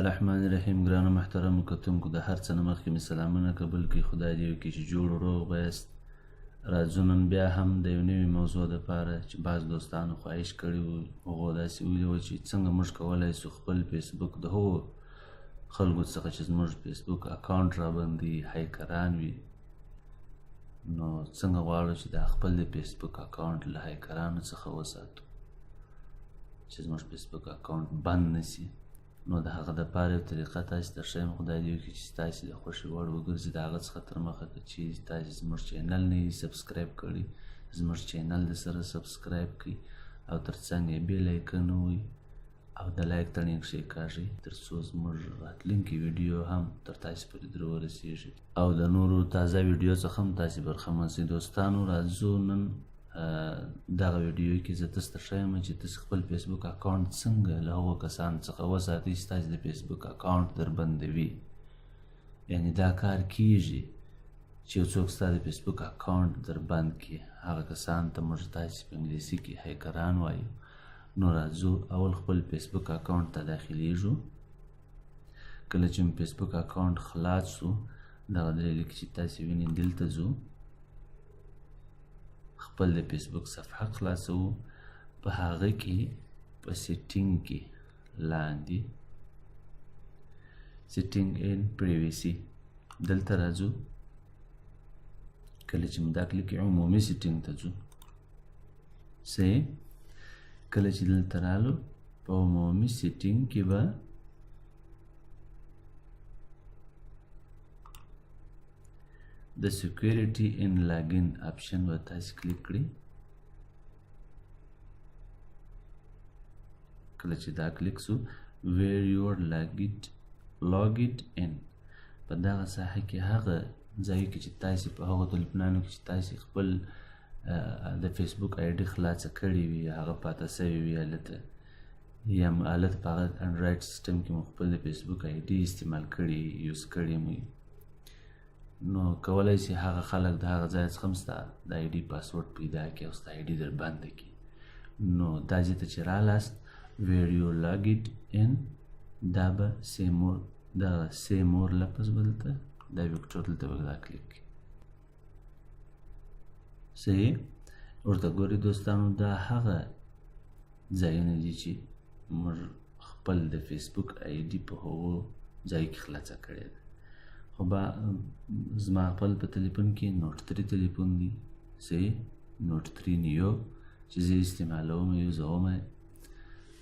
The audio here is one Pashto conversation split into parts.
رحمان الرحیم. ګرانو محترمو کتونکو، د هر څه نه مخکې مې سلامونه قبول کړئ. خدای دې وکړي چې جوړ روغ بایست. راځو نن بیا هم د یو نوي موضوع دپاره چې بعض دوستانو خواهش کړی و، هغو داسې ویلي وو چې څنګه موږ کولی شو خپل فیسبوک د هغو خلکو څخه چې زموږ فیسبوک اکاونټ راباندې هیکران وي، نو څنګه غواړو چې دا خپل د فیسبوک اکاونټ له هیکرانو څخه وساتو چې زموږ فیسبوک اکاونټ بند نشي. نو د هغه دپاره یو طریقه تاسې ته ښیم. خدای دې وکړي چې ستاسې د خوښې وړ وګرځي. د هغه څخه تر مخه که چیرې تاسې زموږ چینل نه یې سبسکرایب کړي، زموږ چینل د سره سبسکرایب کړي او تر څنګ یې بیل ایکن ووهئ او د لایک تڼۍ کښېکاږئ تر څو زموږ راتلونکي ویډیو هم تر تاسې پورې در ورسېږي او د نورو تازه ویډیو څخه هم تاسې برخمن شئ. دوستانو، راځو نن دغه ویډیو کې زه تاسو ته ښیم چې تاسې خپل فیسبوک اکاونټ څنګه له هغو کسانو څخه وساتئ چې تاسې د فیسبوک اکاونټ در بندوي. یعنې دا کار کیږي چې یو څوک ستا د فیسبوک اکاونټ در بند کړي. هغه کسانو ته موږ تاسې په انګلیسي کې هیکران وایو. نو راځو اول خپل فیسبوک اکاونټ ته داخلیږو. کله چې مو فیسبوک اکاونټ خلاص شو، دغه دلیل کې چې تاسې وینئ دلته ځو، خپل د فیسبوک صفحه خلاصو. په هغه کې په سیټینګ کې لاندې سیټینګ ان پریویسی دلته راځو. کله چې مو دا کلیک کړو، عمومي سیټینګ ته ځو. کله چې دلته رالو، په عمومي سیټینګ کې به د سیکیورټي ان لاګین اپشن به تاسې کلیک کړئ. کله چې دا کلیک سو، ویر یور لاګډ ان، په دغه ساحه کې هغه ځای کې چې تاسې په هغو تلیفونانو کې چې تاسې خپل د فیسبوک آی ډي خلاصه کړې وي، هغه پاته سوې وي هلته، یا هلته په هغه انډرایډ سیسټم کې مو خپل د فیسبوک آی ډي استعمال کړي، یوز کړي مو، نو کولی شي هغه خلک د هغه ځای څخه هم ستا د آی ډي پاسورډ پیدا کړي او ستا آی ډي در بنده کړي. نو دا ځای ته چې رالاست، ویر یور لاګډ ان، دا به سی مور لفظ به دلته دا ویکټور دلته به دا کلیک کړي. صحیح ورته ګورئ دوستانو، دا هغه ځایونه دي چې موږ خپل د فیسبوک آی ډي په هغو ځای کې خلاصه کړې ده. خو زما خپل په تلیفون کې نوټ 3 تلیفون دی. صحیح، نوټ 3 نیو چې زه استعمالوم، یوزوم،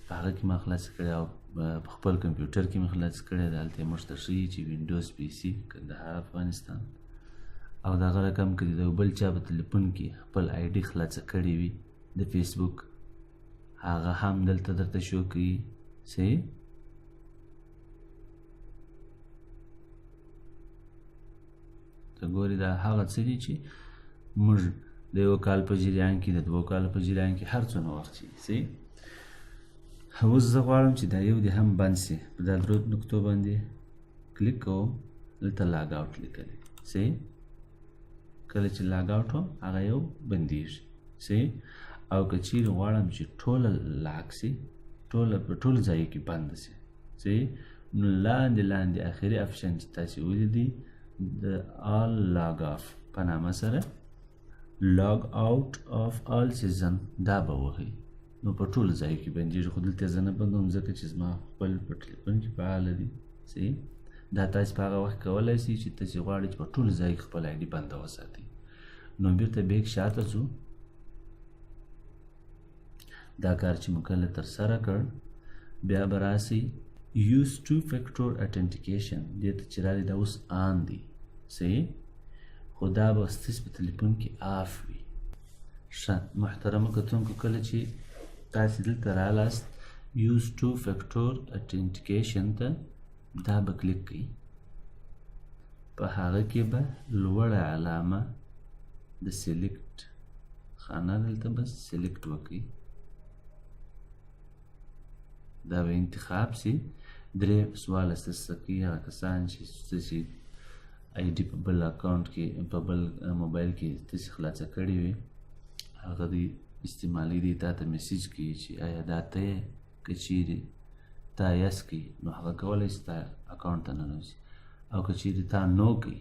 په هغه کې ما خلاصه کړې او په خپل کمپیوټر کې مې خلاصه کړې ده. هلته یې موږ ته ښیي چې وینډوز پی سي کندهار افغانستان، او دغه رقم که د بل چا په تلیفون کې خپل آی ډي خلاصه کړې وي د فیسبوک، هغه هم دلته درته شو کوي. صحیح، ته ګورې دا هغه څه دي چې موږ د 1 کال په جریان کې، د 2 کال په جریان کې، هر څونه وخت شي. صحیح، اوس زه غواړم چې دا یو دې هم بند شي. په دا درو نقطو باندې کلیک کوم، دلته لاګ آوټ لیکلی. صحیح، کله چې لاګ آوټ وم، هغه یو بندېږي. صحیح، او که چیرې غواړم چې ټوله لاک شي، په ټولو ځایو کې بند شي. صحیح، نو لاندې آخري اپشن چې تاسې ولیدئ د آل لاګ آف په نامه سره لاګ آوټ آف آل سیزن، دا به وهئ. نو په ټولو ځایو کې بندېږي، خو دلته زه نه بندوم ځکه چې زما خپل په ټلیفون کې فعاله دي. صحیح، دا تاسې په هغه وخت کولی شئ چې تاسې غواړئ چې په ټولو ځایو کې خپل آی ډي بنده وساتئ. نو بیرته بیک شاته ځو. دا کار چې مو کله ترسره کړ، بیا به راسئ یوز 2 فیکټور اټنټیکیشن، دې ته چې راغلئ دا اوس آن دی. صحیح، خو دا به ستاسې په تلیفون کې آف وي. ښه محترمو کتونکو، کله چې تاسې دلته رالاست، یوز 2 فیکټور اټنټیکیشن ته دا به کلیک کړئ. په هغه کې به لوړه علامه د سلیکټ خانه دلته بس سلیکټ وکړئ. دا به انتخاب شي. 3 سواله ستاسې کوي هغه کسان چې ستاسې آی ډي په بل اکاونټ کې، په بل موبایل کې تاسې خلاصه کړې وي، هغه دې استعمالي دی تا ته میسیج کوي چې آیا دا ته یې که چیرې تا یس کوي نو هغه کولی شي ستا اکاونټ ته ننوځي او که چیرې تا نو کوي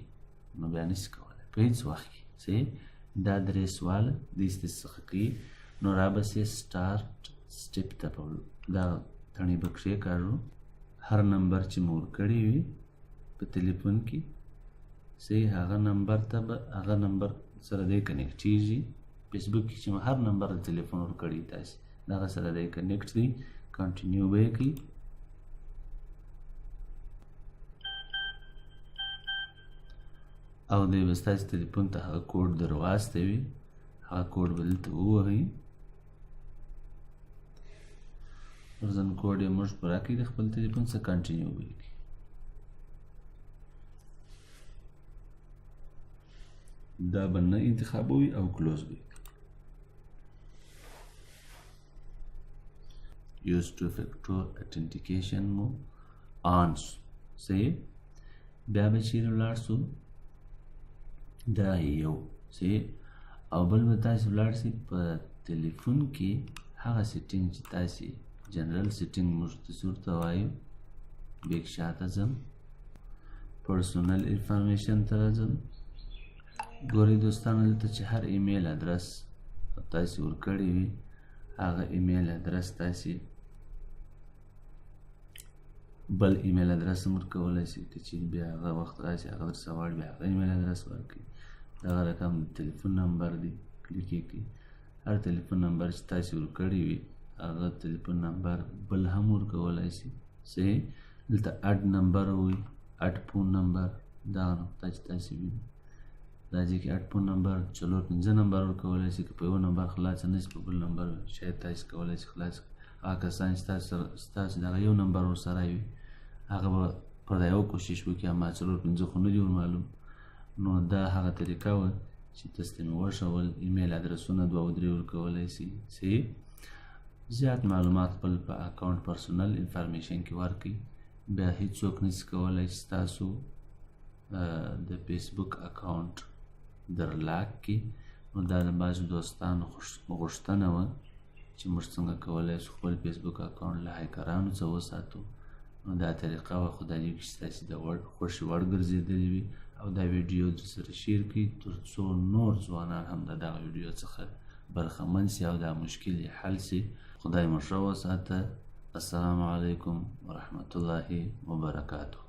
نو بیا نشي کولی په هېڅ وخت کې صحیح دا درې سواله دې څخه کوي نو رابسې سټارټ سټیپ ته دا تڼۍ به کېکاږو هر نمبر چې مو ورکړی وي په تلیفون کې صحیح هغه نمبر ته به هغه نمبر سره دی کنیکټېږي فیسبوک کې چې مو هر نمبر د تلیفون ورکړی تاسې دغه سره دی کنیکټ دی کنټینیو به یې کوي او دی به ستاسې تلیفون ته هغه کوډ در واستوي هغه کوډ به دلته ووهئ ورځن کوډ یې موږ په راکړي د خپل تلیفون څخه کنټینیو به یې کوي دا به نه انتخابوي او کلوز به یې کوي یوز ټو فیکټور اتنټیکیشن مو آن شو صحیح بیا به چیرې ولاړ شو دا یو صحیح او بل به تاسې ولاړ شئ په تلیفون کې هغه سیټینګ چې تاسې جنرال سیټینګ موږ تصور ته وایو بیک شاته ځم پرسونل انفارمیشن ته راځم ګورئ دوستانو دلته چې هر ایمیل ادرس تاسې ورکړی وي هغه ایمیل ادرس تاسې بل ایمیل ادرس هم ورکولی شئ که چیرې بیا هغه وخت راشي هغه درڅخه غواړي بیا هغه ایمیل ادرس ورکړي دغه رقم تلیفون نمبر دی کلیک یې کړي هر تلیفون نمبر چې تاسې ورکړی وي هغه تلیفون نمبر بل هم ورکولی شي صحیح دلته اډ نمبر وي اډ فون نمبر دغه نقطه چې تاسې وینئ دا ځای کې اډ فون نمبر 4-5 نمبر ورکولی شي که په یو نمبر خلاصه نه شي په بل نمبر شاید تاسې کولی شي خلاص هغه کسان چې ستاسې دغه یو نمبر ورسره وي هغه به پر دا یو کوشش وکړي اما 4-5 خو نه دي ورمعلوم نو دا هغه طریقه وه چې تاسو ته مې وښول ایمیل ادرسونه 2-3 ورکولی شي صحیح زیات معلومات خپل په اکاونټ پرسونل انفارمیشن کې ورکړئ بیا هیڅوک نشي کولی چې ستاسو د فیسبوک اکاونټ در لاک کړي نو دا د بعضو دوستانو غوښتنه وه چې موږ څنګه کولی شو خپل فیسبوک اکاونټ له هیکرانو څخه وساتو نو دا طریقه وه خو دا دې چې ستاسې د خوښې وړ ګرځېدلې وي او دا ویډیو درسره شیر کړئ تر څو نور ځوانان هم د دغه ویډیو څخه برخمن سي او دا مشکل یې حل سي خدای مو ښه وساته السلام علیکم ورحمة الله وبرکاته